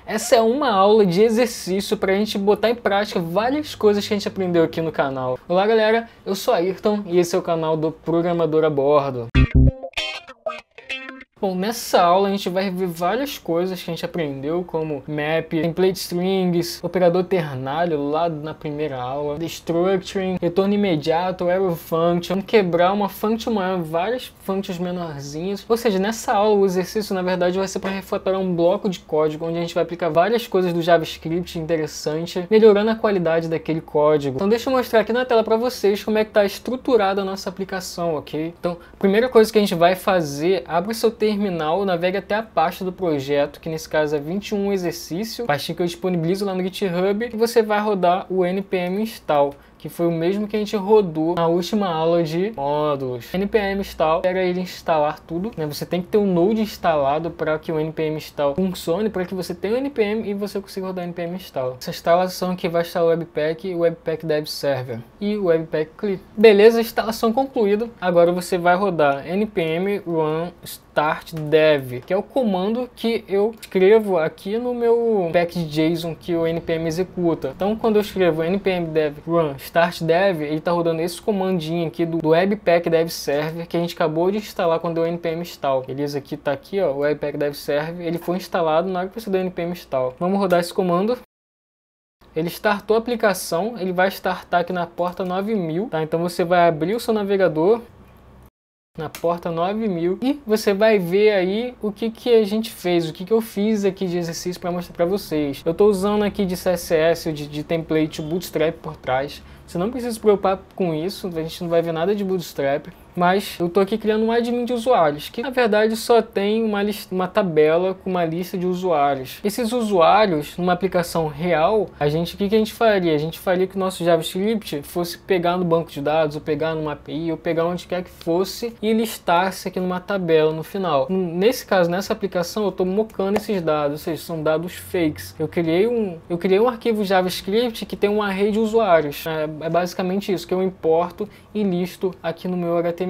essa é uma aula de exercício para a gente botar em prática várias coisas que a gente aprendeu aqui no canal. Olá galera, eu sou Ayrton e esse é o canal do Programador a Bordo. Bom, nessa aula a gente vai rever várias coisas que a gente aprendeu, como map, template strings, operador ternário lá na primeira aula, destructuring, retorno imediato, arrow function, quebrar uma function maior, várias functions menorzinhas. Ou seja, nessa aula o exercício na verdade vai ser para refatorar um bloco de código onde a gente vai aplicar várias coisas do JavaScript interessante, melhorando a qualidade daquele código. Então deixa eu mostrar aqui na tela para vocês como é que está estruturada a nossa aplicação, ok? Então, a primeira coisa que a gente vai fazer, abre o seu terminal, navegue até a pasta do projeto, que nesse caso é 21 exercício, pastinha que eu disponibilizo lá no GitHub, e você vai rodar o npm install, que foi o mesmo que a gente rodou na última aula de módulos. npm install era ele instalar tudo, né? Você tem que ter um node instalado para que o npm install funcione, para que você tenha o npm e você consiga rodar o npm install. Essa instalação aqui vai instalar o Webpack, o Webpack Dev Server e o Webpack Clip. Beleza, instalação concluída. Agora você vai rodar npm run start dev, que é o comando que eu escrevo aqui no meu package JSON que o npm executa. Então quando eu escrevo npm dev run start dev, ele está rodando esse comandinho aqui do Webpack Dev Server que a gente acabou de instalar quando deu o npm install. Beleza, aqui tá aqui, ó, o Webpack Dev Server, ele foi instalado na hora que você deu o npm install. Vamos rodar esse comando. Ele startou a aplicação, ele vai startar aqui na porta 9000, tá? Então você vai abrir o seu navegador na porta 9000 e você vai ver aí o que a gente fez, o que eu fiz aqui de exercício para mostrar para vocês. Eu estou usando aqui de CSS, de template Bootstrap por trás. Você não precisa se preocupar com isso, a gente não vai ver nada de Bootstrap. Mas eu estou aqui criando um admin de usuários, que na verdade só tem uma tabela com uma lista de usuários. Esses usuários, numa aplicação real, o que a gente faria? A gente faria que o nosso JavaScript fosse pegar no banco de dados, ou pegar numa API, ou pegar onde quer que fosse, e listasse aqui numa tabela no final. Nesse caso, nessa aplicação, eu estou mocando esses dados, ou seja, são dados fakes. Eu criei um arquivo JavaScript que tem um array de usuários. É basicamente isso que eu importo e listo aqui no meu HTML.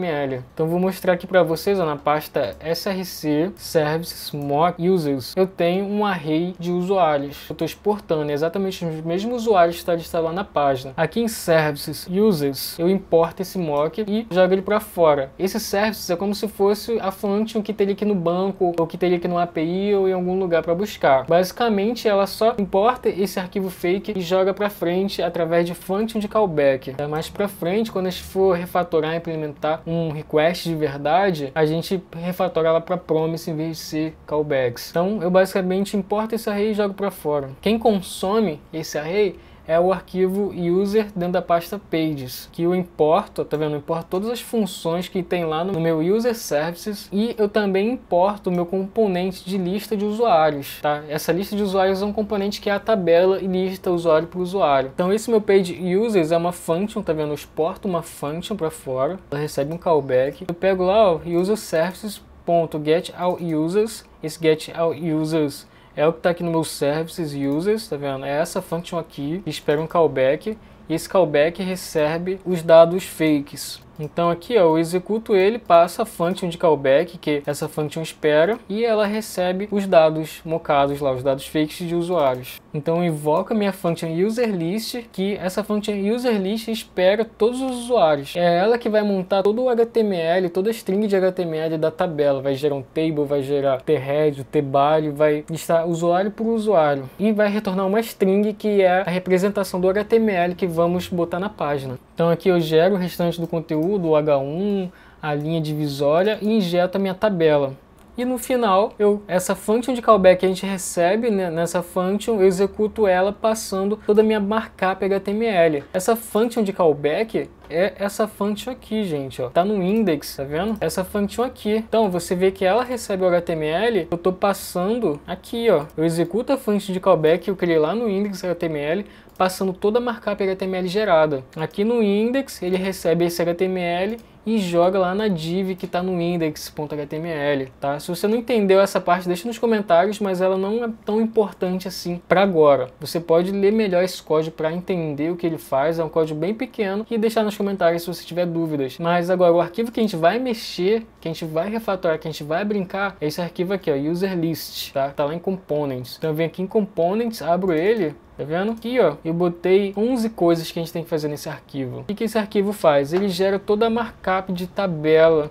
Então vou mostrar aqui para vocês, ó, na pasta src services mock users, eu tenho um array de usuários. Eu estou exportando exatamente os mesmos usuários que está listado lá na página. Aqui em services users, eu importo esse mock e jogo ele para fora. Esse services é como se fosse a function que teria aqui no banco, ou que teria aqui no API, ou em algum lugar para buscar. Basicamente, ela só importa esse arquivo fake e joga para frente através de function de callback. Mais para frente, quando a gente for refatorar e implementar um request de verdade, a gente refatora ela para promise em vez de ser callbacks. Então eu basicamente importo esse array e jogo para fora. Quem consome esse array é o arquivo user dentro da pasta pages, que eu importo, tá vendo? Eu importo todas as funções que tem lá no meu user services, e eu também importo o meu componente de lista de usuários, tá? Essa lista de usuários é um componente que é a tabela e lista usuário por usuário. Então esse meu page users é uma function, tá vendo? Eu exporto uma function para fora, ela recebe um callback. Eu pego lá, ó, user services.getAllUsers, esse getAllUsers é o que está aqui no meu services users, tá vendo? É essa function aqui, que espera um callback, e esse callback recebe os dados fakes. Então aqui, ó, eu executo ele, passa a function de callback, que essa function espera, e ela recebe os dados mocados lá, os dados fakes de usuários. Então eu invoco a minha function userList, que essa function userList espera todos os usuários. É ela que vai montar todo o HTML, toda a string de HTML da tabela. Vai gerar um table, vai gerar thead, tbody, vai listar usuário por usuário. E vai retornar uma string que é a representação do HTML que vamos botar na página. Então aqui eu gero o restante do conteúdo, o H1, a linha divisória, e injeto a minha tabela. E no final, essa function de callback que a gente recebe, né, nessa function, eu executo ela passando toda a minha markup HTML. Essa function de callback é essa function aqui, gente, ó. Tá no index, tá vendo? Essa function aqui. Então, você vê que ela recebe o HTML, eu tô passando aqui, ó. Eu executo a function de callback que eu criei lá no index HTML, passando toda a markup HTML gerada. Aqui no index ele recebe esse HTML e joga lá na div que está no index.html, tá? Se você não entendeu essa parte, deixa nos comentários, mas ela não é tão importante assim para agora. Você pode ler melhor esse código para entender o que ele faz, é um código bem pequeno, e deixar nos comentários se você tiver dúvidas. Mas agora o arquivo que a gente vai mexer, que a gente vai refatorar, que a gente vai brincar, é esse arquivo aqui, ó, userlist, tá? Tá lá em components. Então eu venho aqui em components, abro ele. Tá vendo? Aqui, ó, eu botei 11 coisas que a gente tem que fazer nesse arquivo. O que esse arquivo faz? Ele gera toda a markup de tabela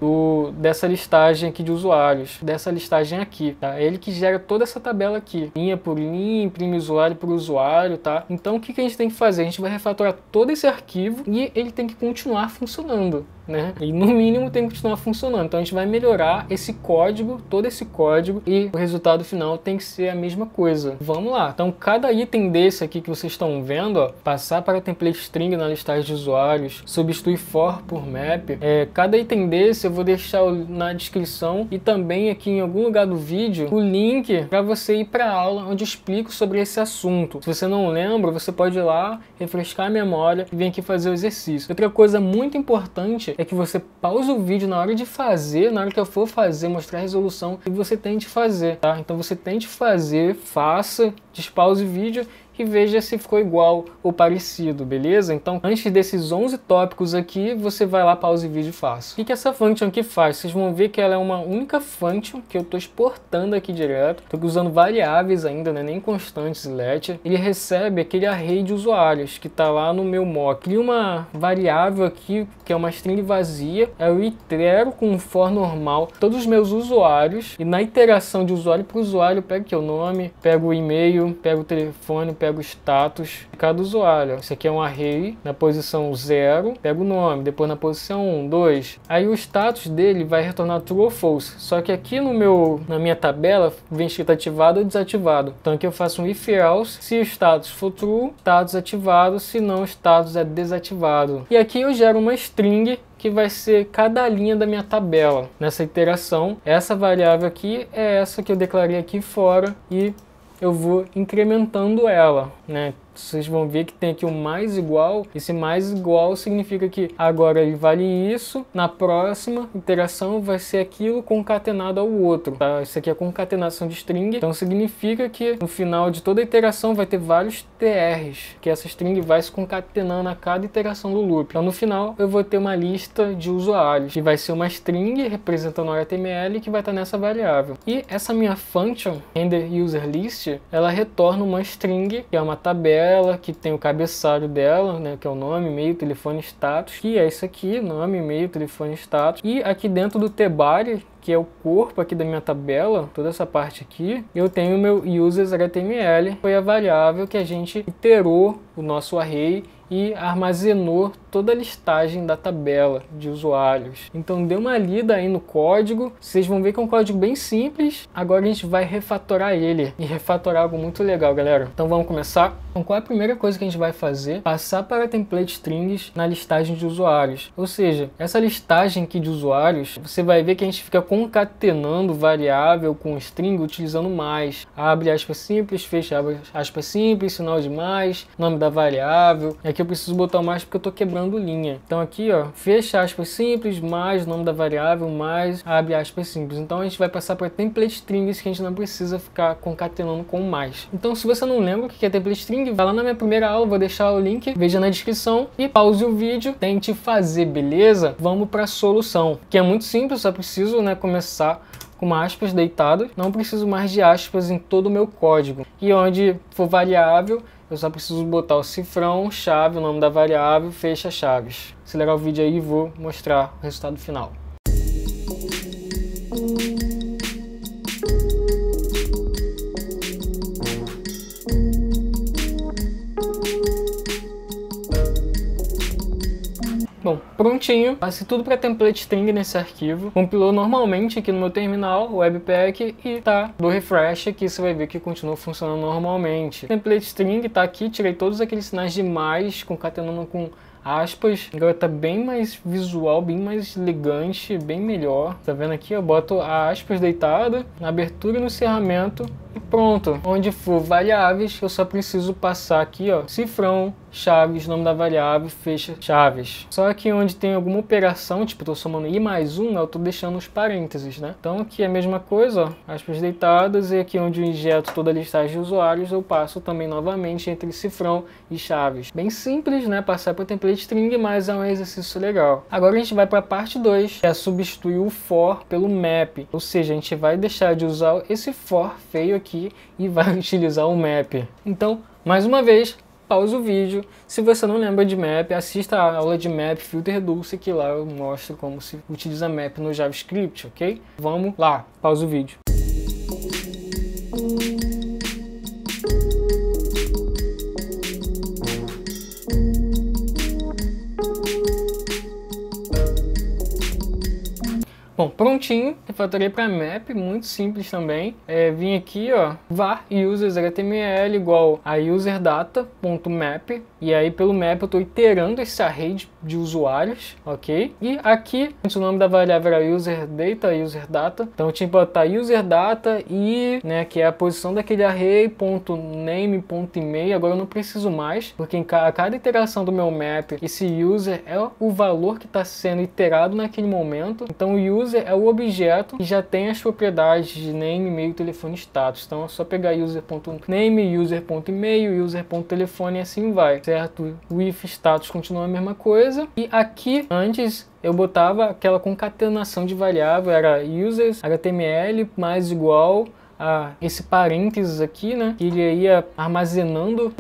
dessa listagem aqui de usuários, dessa listagem aqui, tá? É ele que gera toda essa tabela aqui, linha por linha, imprime usuário por usuário, tá? Então, o que a gente tem que fazer? A gente vai refatorar todo esse arquivo e ele tem que continuar funcionando, né? E no mínimo tem que continuar funcionando. Então, a gente vai melhorar esse código, todo esse código, e o resultado final tem que ser a mesma coisa. Vamos lá. Então, cada item desse aqui que vocês estão vendo, ó, passar para template string na listagem de usuários, substituir for por map, cada item desse eu vou deixar na descrição e também aqui em algum lugar do vídeo o link para você ir para a aula onde eu explico sobre esse assunto. Se você não lembra, você pode ir lá, refrescar a memória e vir aqui fazer o exercício. Outra coisa muito importante é que você pause o vídeo na hora de fazer, na hora que eu for fazer, mostrar a resolução, e você tente fazer, tá? Então você tente fazer, faça, despause o vídeo e veja se ficou igual ou parecido, beleza? Então, antes desses 11 tópicos aqui, você vai lá, pausa o vídeo e faça. O que essa function aqui faz? Vocês vão ver que ela é uma única function que eu estou exportando aqui direto. Estou usando variáveis ainda, né? Nem constantes, let. Ele recebe aquele array de usuários que está lá no meu mock. Cria uma variável aqui, que é uma string vazia. Eu itero com um for normal todos os meus usuários. E na iteração de usuário para usuário, eu pego aqui o nome, pego o e-mail, pego o telefone, pego o status de cada usuário. Esse aqui é um array, na posição 0, pego o nome, depois na posição 1, 2. Aí o status dele vai retornar true ou false. Só que aqui na minha tabela vem escrito ativado ou desativado. Então aqui eu faço um if else, se o status for true, status ativado, se não, o status é desativado. E aqui eu gero uma string que vai ser cada linha da minha tabela. Nessa iteração, essa variável aqui é essa que eu declarei aqui fora e eu vou incrementando ela, né? Vocês vão ver que tem aqui o mais igual. Esse mais igual significa que agora ele vale isso, na próxima iteração vai ser aquilo concatenado ao outro, tá? Isso aqui é concatenação de string, então significa que no final de toda iteração vai ter vários TRs, que essa string vai se concatenando a cada iteração do loop. Então no final eu vou ter uma lista de usuários, que vai ser uma string representando o HTML que vai estar nessa variável. E essa minha function, renderUserList, ela retorna uma string, que é uma tabela, que tem o cabeçalho dela, né, que é o nome, e-mail, telefone, status, que é isso aqui, nome, e-mail, telefone, status. E aqui dentro do tbody, que é o corpo aqui da minha tabela, toda essa parte aqui, eu tenho o meu users.html, foi a variável que a gente iterou o nosso array e armazenou toda a listagem da tabela de usuários. Então dê uma lida aí no código, vocês vão ver que é um código bem simples. Agora a gente vai refatorar ele, e refatorar algo muito legal, galera. Então vamos começar? Então qual é a primeira coisa que a gente vai fazer? Passar para template strings na listagem de usuários. Ou seja, essa listagem aqui de usuários, você vai ver que a gente fica concatenando variável com string utilizando mais. Abre aspas simples, fecha aspas simples, sinal de mais, nome da variável. Aqui eu preciso botar o mais porque eu estou quebrando linha. Então aqui, ó, fecha aspas simples, mais nome da variável, mais abre aspas simples. Então a gente vai passar para template strings que a gente não precisa ficar concatenando com mais. Então se você não lembra o que é template string, vai lá na minha primeira aula, vou deixar o link, veja na descrição e pause o vídeo, tente fazer, beleza? Vamos para a solução, que é muito simples, só preciso, né, começar com uma aspas deitada, não preciso mais de aspas em todo o meu código. E onde for variável, eu só preciso botar o cifrão, chave, o nome da variável, fecha chaves. Acelerar o vídeo aí e vou mostrar o resultado final. Bom, prontinho, passei tudo para template string nesse arquivo, compilou normalmente aqui no meu terminal, o Webpack, e tá, dou refresh aqui, você vai ver que continua funcionando normalmente. Template string tá aqui, tirei todos aqueles sinais de mais, concatenando com aspas, agora tá bem mais visual, bem mais elegante, bem melhor. Tá vendo aqui? Eu boto a aspas deitada na abertura e no encerramento e pronto. Onde for variáveis, eu só preciso passar aqui, ó, cifrão, chaves, nome da variável, fecha chaves. Só que onde tem alguma operação, tipo, eu tô somando i mais 1, eu tô deixando os parênteses, né? Então aqui é a mesma coisa, ó, aspas deitadas, e aqui onde eu injeto toda a listagem de usuários, eu passo também novamente entre cifrão e chaves. Bem simples, né? Passar para o template string, mas é um exercício legal. Agora a gente vai para a parte 2, que é substituir o for pelo map. Ou seja, a gente vai deixar de usar esse for feio aqui e vai utilizar o map. Então, mais uma vez, pausa o vídeo. Se você não lembra de map, assista a aula de map, filter reduce, que lá eu mostro como se utiliza map no JavaScript, ok? Vamos lá, pausa o vídeo. Bom, prontinho, refatorei para map, muito simples também. Vim aqui, ó, var users.html igual a userdata.map, e aí pelo map eu estou iterando esse array de usuários, ok? E aqui, o nome da variável era userdata, então eu tinha que botar userdata e, né, que é a posição daquele array, .name, .email. Agora eu não preciso mais, porque a cada iteração do meu map, esse user é o valor que está sendo iterado naquele momento. Então o user é o objeto que já tem as propriedades de name, e-mail, telefone e status. Então é só pegar user.name, user.email, user.telefone e assim vai, certo? O if status continua a mesma coisa. E aqui, antes, eu botava aquela concatenação de variável, era users.html mais igual a esse parênteses aqui, né, que ele ia armazenando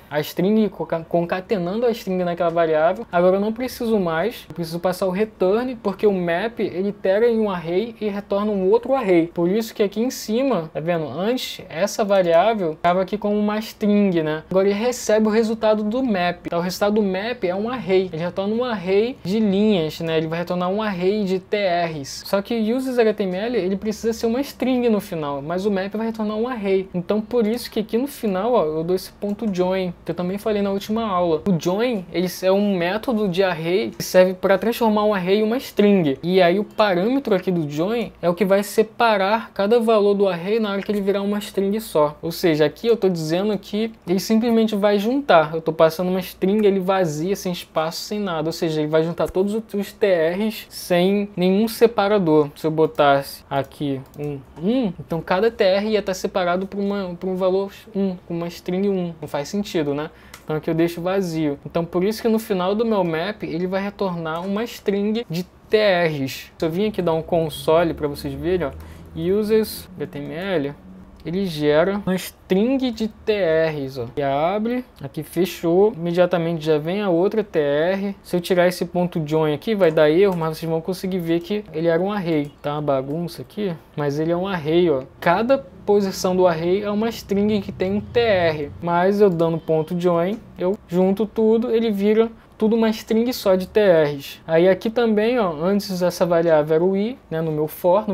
a string, concatenando a string naquela variável. Agora eu não preciso mais, eu preciso passar o return, porque o map ele itera em um array e retorna um outro array. Por isso que aqui em cima, tá vendo, antes essa variável estava aqui como uma string, né, agora ele recebe o resultado do map. Então o resultado do map é um array, ele retorna um array de linhas, né, ele vai retornar um array de TRs. Só que o users.html ele precisa ser uma string no final, mas o map vai retornar um array. Então por isso que aqui no final, ó, eu dou esse ponto join, que eu também falei na última aula. O join, ele é um método de array que serve para transformar um array em uma string. E aí o parâmetro aqui do join é o que vai separar cada valor do array na hora que ele virar uma string só. Ou seja, aqui eu estou dizendo que ele simplesmente vai juntar. Eu estou passando uma string, ele vazia, sem espaço, sem nada. Ou seja, ele vai juntar todos os TRs sem nenhum separador. Se eu botasse aqui um 1, então cada TR ia estar separado por um valor 1, com uma string 1. Não faz sentido, né? Então aqui eu deixo vazio. Então por isso que no final do meu map ele vai retornar uma string de TRs. Se eu vim aqui dar um console para vocês verem, ó, users.html, ele gera uma string de TRs, ó. E abre, aqui fechou, imediatamente já vem a outra TR. Se eu tirar esse ponto join aqui, vai dar erro, mas vocês vão conseguir ver que ele era um array. Tá uma bagunça aqui, mas ele é um array, ó. Cada posição do array é uma string que tem um TR, mas eu dando ponto join, eu junto tudo, ele vira tudo uma string só de TRs. Aí aqui também, ó, antes essa variável era o i, né, no meu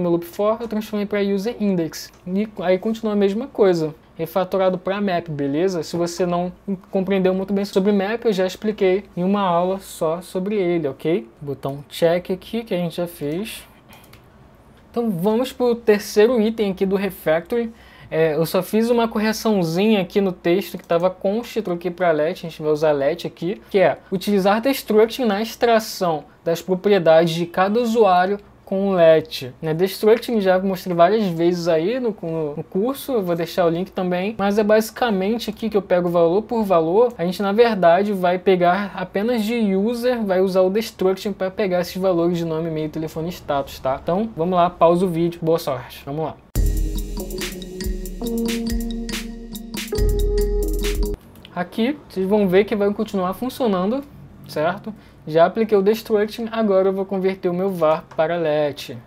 loop for, eu transformei para user index. E aí continua a mesma coisa, refatorado para map, beleza? Se você não compreendeu muito bem sobre map, eu já expliquei em uma aula só sobre ele, ok? Vou botar um check aqui que a gente já fez. Então vamos para o terceiro item aqui do refactoring. Eu só fiz uma correçãozinha aqui no texto que estava const, troquei para let, a gente vai usar let aqui, que é utilizar destruct na extração das propriedades de cada usuário com let. Destructing já mostrei várias vezes aí no curso, eu vou deixar o link também, mas é basicamente aqui que eu pego valor por valor, a gente na verdade vai pegar apenas de user, vai usar o destructing para pegar esses valores de nome, e-mail, telefone e status, tá? Então vamos lá, pausa o vídeo, boa sorte, vamos lá. Aqui vocês vão ver que vai continuar funcionando, certo? Já apliquei o destructing, agora eu vou converter o meu var para let.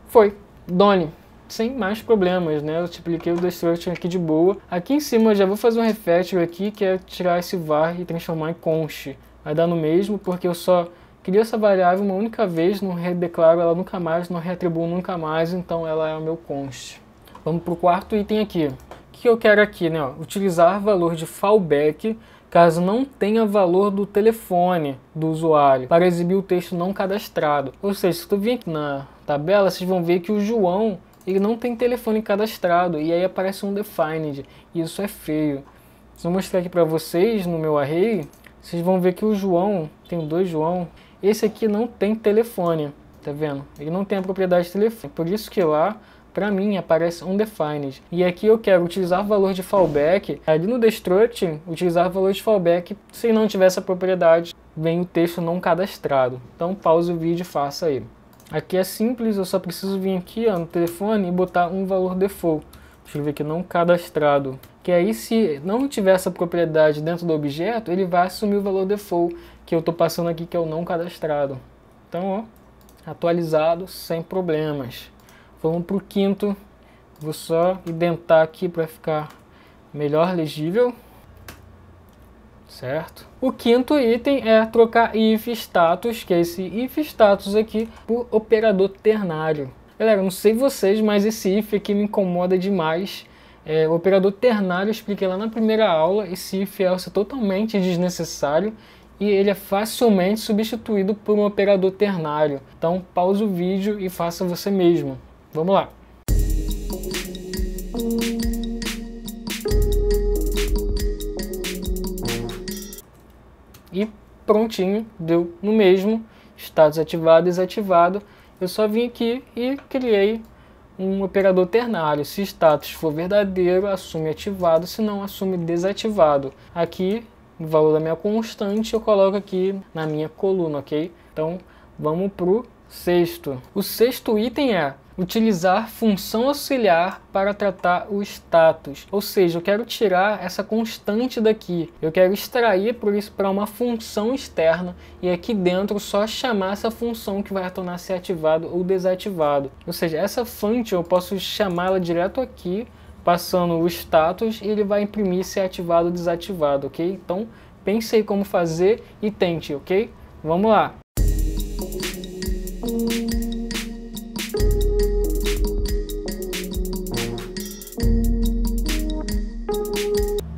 Foi, done, sem mais problemas, né? Eu apliquei o destructing aqui de boa. Aqui em cima eu já vou fazer um refactor aqui, que é tirar esse var e transformar em const. Vai dar no mesmo, porque eu só crio essa variável uma única vez, não redeclaro ela nunca mais, não reatribuo nunca mais, então ela é o meu const. Vamos para o quarto item aqui. O que eu quero aqui, né? Ó, utilizar valor de fallback caso não tenha valor do telefone do usuário para exibir o texto não cadastrado. Ou seja, se tu vir aqui na tabela, vocês vão ver que o João ele não tem telefone cadastrado e aí aparece um defined, e isso é feio. Se eu mostrar aqui para vocês no meu array, vocês vão ver que o João, tem 2 João, esse aqui não tem telefone, tá vendo? Ele não tem a propriedade de telefone, por isso que lá, para mim, aparece undefined. E aqui eu quero utilizar valor de fallback, ali no destruct, utilizar valor de fallback, se não tiver essa propriedade, vem o texto não cadastrado. Então pause o vídeo e faça aí. Aqui é simples, eu só preciso vir aqui ó, no telefone e botar um valor default. Deixa eu ver aqui, não cadastrado. Que aí se não tiver essa propriedade dentro do objeto, ele vai assumir o valor default que eu estou passando aqui, que é o não cadastrado. Então, ó, atualizado sem problemas. Vamos para o quinto. Vou só indentar aqui para ficar melhor legível. Certo? O quinto item é trocar if status, que é esse if status aqui, por operador ternário. Galera, não sei vocês, mas esse if aqui me incomoda demais. O operador ternário, eu expliquei lá na primeira aula, esse if else é totalmente desnecessário e ele é facilmente substituído por um operador ternário. Então pause o vídeo e faça você mesmo. Vamos lá. E prontinho, deu no mesmo, status ativado e desativado. Eu só vim aqui e criei um operador ternário. Se status for verdadeiro, assume ativado, se não, assume desativado. Aqui, o valor da minha constante, eu coloco aqui na minha coluna, ok? Então, vamos para o sexto. O sexto item é utilizar função auxiliar para tratar o status. Ou seja, eu quero tirar essa constante daqui. Eu quero extrair por isso para uma função externa e aqui dentro só chamar essa função que vai retornar se ativado ou desativado. Ou seja, essa function eu posso chamá-la direto aqui, passando o status e ele vai imprimir se ativado ou desativado, ok? Então, pense aí como fazer e tente, ok? Vamos lá.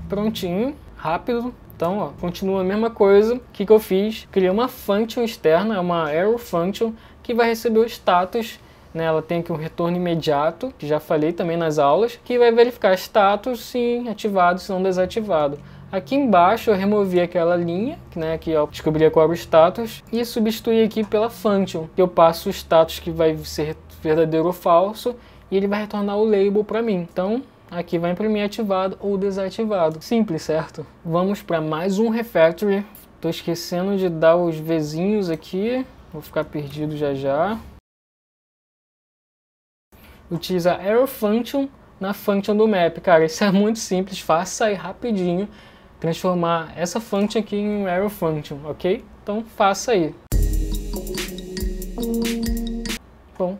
Prontinho, rápido. Então, ó, continua a mesma coisa. O que eu fiz? Criei uma function externa, é uma arrow function, que vai receber o status, né? Ela tem aqui um retorno imediato, que já falei também nas aulas, que vai verificar status, sim, ativado, se não desativado. Aqui embaixo eu removi aquela linha, né, que eu descobri qual era o status, e substituí aqui pela function, que eu passo o status que vai ser verdadeiro ou falso, e ele vai retornar o label para mim. Então, aqui vai imprimir ativado ou desativado. Simples, certo? Vamos para mais um refactory. Estou esquecendo de dar os vizinhos aqui. Vou ficar perdido já já. Utiliza arrow function na function do map. Cara, isso é muito simples. Faça aí rapidinho. Transformar essa function aqui em arrow function, ok? Então faça aí. Bom,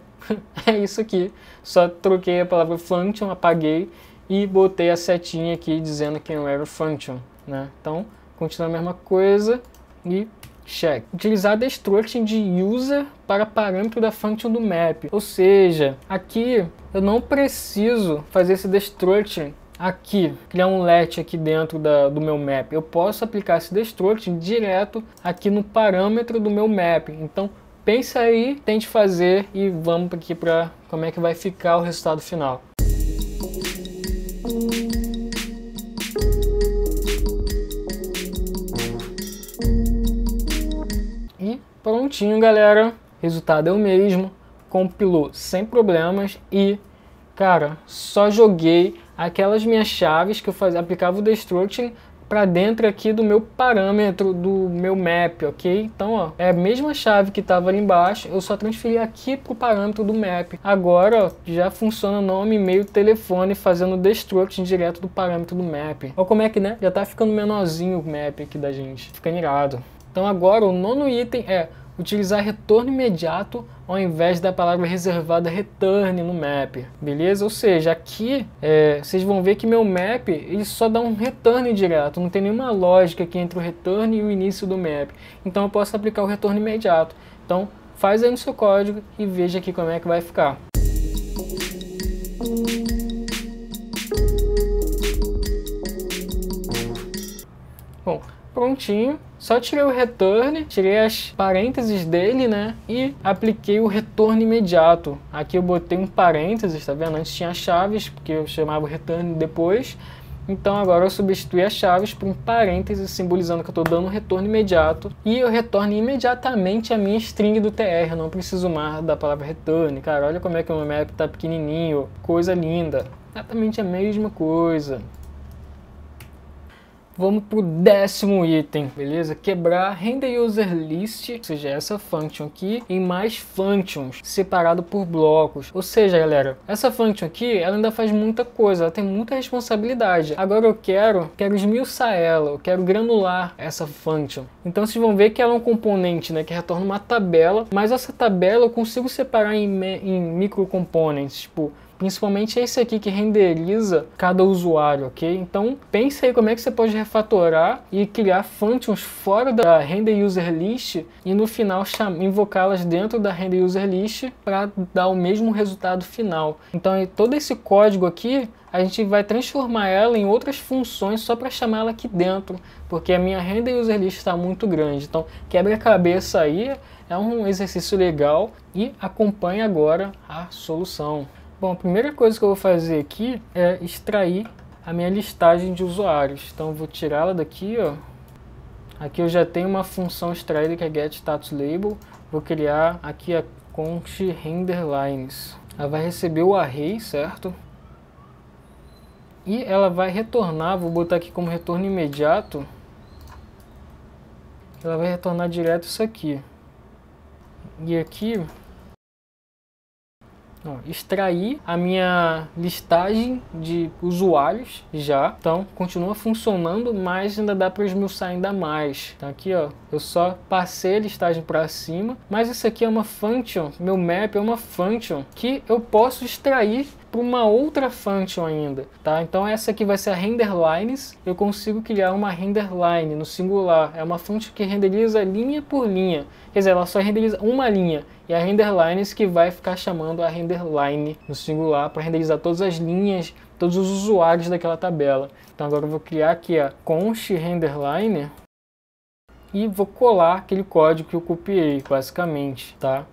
é isso aqui. Só troquei a palavra function, apaguei e botei a setinha aqui dizendo que é um arrow function, né? Então, continua a mesma coisa e check. Utilizar destruct de user para parâmetro da function do map. Ou seja, aqui eu não preciso fazer esse destruct aqui, criar um let aqui dentro do meu map. Eu posso aplicar esse destruct direto aqui no parâmetro do meu map. Então, pensa aí, tente fazer e vamos aqui para como é que vai ficar o resultado final. E prontinho, galera. Resultado é o mesmo. Compilou sem problemas e, cara, só joguei aquelas minhas chaves que eu aplicava o destruct para dentro aqui do meu parâmetro do meu map, ok? Então, ó, é a mesma chave que estava ali embaixo, eu só transferi aqui para o parâmetro do map. Agora, ó, já funciona nome, e-mail, telefone, fazendo destruct direto do parâmetro do map. Olha como é que, né? Já tá ficando menorzinho o map aqui da gente. Fica irado. Então agora o nono item é utilizar retorno imediato ao invés da palavra reservada return no map, beleza? Ou seja, aqui vocês vão ver que meu map ele só dá um return direto, não tem nenhuma lógica aqui entre o return e o início do map. Então eu posso aplicar o retorno imediato. Então faz aí no seu código e veja aqui como é que vai ficar. Bom, prontinho. Só tirei o return, tirei as parênteses dele, né? E apliquei o retorno imediato. Aqui eu botei um parênteses, tá vendo? Antes tinha chaves, porque eu chamava o return depois. Então agora eu substituí as chaves por um parêntese, simbolizando que eu estou dando um retorno imediato. E eu retorno imediatamente a minha string do TR, eu não preciso mais da palavra return. Cara, olha como é que o meu map tá pequenininho, coisa linda. Exatamente a mesma coisa. Vamos para o 10º item, beleza? Quebrar render user list, ou seja, essa function aqui, em mais functions, separado por blocos. Ou seja, galera, essa function aqui, ela ainda faz muita coisa, ela tem muita responsabilidade. Agora eu quero esmiuçar ela, eu quero granular essa function. Então vocês vão ver que ela é um componente, né, que retorna uma tabela, mas essa tabela eu consigo separar em micro components, tipo, principalmente esse aqui que renderiza cada usuário, ok? Então pense aí como é que você pode refatorar e criar functions fora da render user list e no final invocá-las dentro da render user list para dar o mesmo resultado final. Então todo esse código aqui a gente vai transformar ela em outras funções só para chamar ela aqui dentro, porque a minha render user list está muito grande. Então quebra-cabeça aí é um exercício legal e acompanhe agora a solução. Bom, a primeira coisa que eu vou fazer aqui é extrair a minha listagem de usuários. Então eu vou tirá-la daqui, ó. Aqui eu já tenho uma função extraída que é getStatusLabel. Vou criar aqui a const renderLines. Ela vai receber o array, certo? E ela vai retornar, vou botar aqui como retorno imediato. Ela vai retornar direto isso aqui. E aqui extrair a minha listagem de usuários já, então continua funcionando, mas ainda dá para esmiuçar ainda mais. Então aqui, ó, eu só passei a listagem para cima, mas isso aqui é uma function, meu map é uma function que eu posso extrair para uma outra function ainda, tá? Então essa aqui vai ser a renderLines, eu consigo criar uma renderline no singular, é uma function que renderiza linha por linha, quer dizer, ela só renderiza uma linha, e a renderLines que vai ficar chamando a renderline no singular para renderizar todas as linhas, todos os usuários daquela tabela. Então agora eu vou criar aqui a const renderline e vou colar aquele código que eu copiei, basicamente, tá?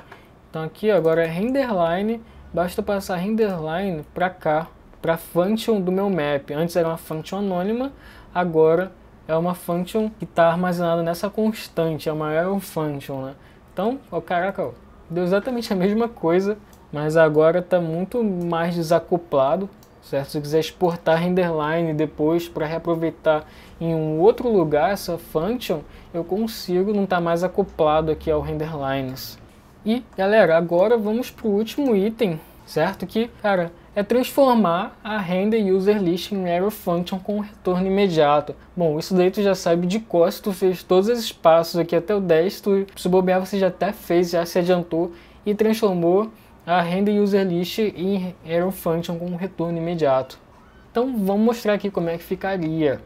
Então aqui agora é renderline. Basta passar renderline para cá, para a function do meu map. Antes era uma function anônima, agora é uma function que está armazenada nessa constante, é uma arrow function, né? Então, ó, caraca, ó, deu exatamente a mesma coisa, mas agora está muito mais desacoplado, certo? Se eu quiser exportar renderline depois para reaproveitar em um outro lugar essa function, eu consigo, não está mais acoplado aqui ao renderlines. E galera, agora vamos para o último item, certo? Que, cara, é transformar a render user list em arrow function com retorno imediato. Bom, isso daí tu já sabe de cor, se tu fez todos esses passos aqui até o 10, tu, se bobear você já até fez, já se adiantou e transformou a render user list em arrow function com retorno imediato. Então vamos mostrar aqui como é que ficaria.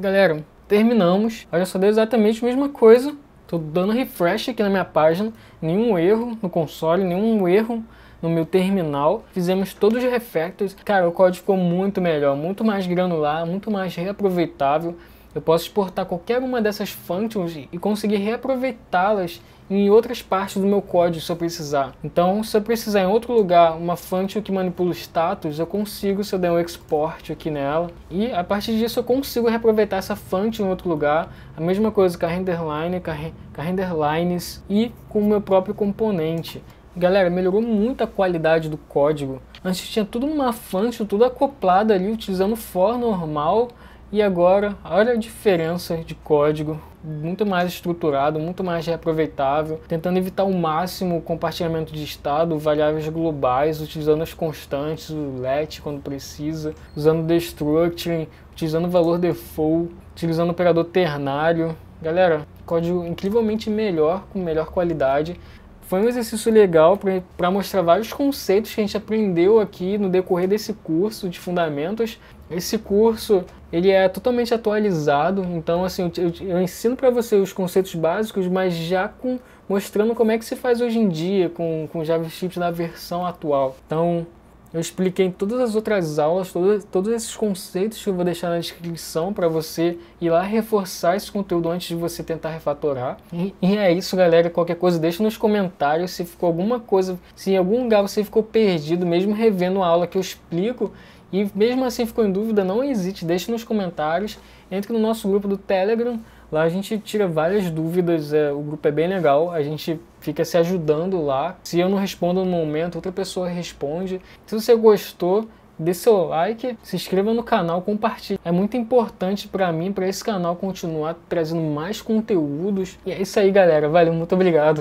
Galera, terminamos. Olha só, deu exatamente a mesma coisa. Tô dando refresh aqui na minha página. Nenhum erro no console, nenhum erro no meu terminal. Fizemos todos os refactors. Cara, o código ficou muito melhor, muito mais granular, muito mais reaproveitável. Eu posso exportar qualquer uma dessas functions e conseguir reaproveitá-las em outras partes do meu código se eu precisar. Então, se eu precisar em outro lugar uma function que manipula o status, eu consigo, se eu der um export aqui nela. E a partir disso eu consigo reaproveitar essa function em outro lugar. A mesma coisa com a renderline, com a renderlines e com o meu próprio componente. Galera, melhorou muito a qualidade do código. Antes tinha tudo numa function, tudo acoplado ali, utilizando for normal. E agora, olha a diferença de código, muito mais estruturado, muito mais reaproveitável, tentando evitar ao máximo o compartilhamento de estado, variáveis globais, utilizando as constantes, o let quando precisa, usando destructuring, utilizando o valor default, utilizando o operador ternário. Galera, código incrivelmente melhor, com melhor qualidade. Foi um exercício legal para mostrar vários conceitos que a gente aprendeu aqui no decorrer desse curso de fundamentos. Esse curso ele é totalmente atualizado, então assim, eu ensino para você os conceitos básicos, mas já mostrando como é que se faz hoje em dia com JavaScript na versão atual. Então Eu expliquei em todas as outras aulas, todos esses conceitos que eu vou deixar na descrição para você ir lá reforçar esse conteúdo antes de você tentar refatorar. E é isso, galera. Qualquer coisa, deixa nos comentários se ficou alguma coisa, se em algum lugar você ficou perdido, mesmo revendo a aula que eu explico, e mesmo assim ficou em dúvida, não hesite, deixe nos comentários, entre no nosso grupo do Telegram. Lá a gente tira várias dúvidas, o grupo é bem legal, a gente fica se ajudando lá. Se eu não respondo no momento, outra pessoa responde. Se você gostou, dê seu like, se inscreva no canal, compartilhe. É muito importante para mim, para esse canal continuar trazendo mais conteúdos. E é isso aí, galera. Valeu, muito obrigado.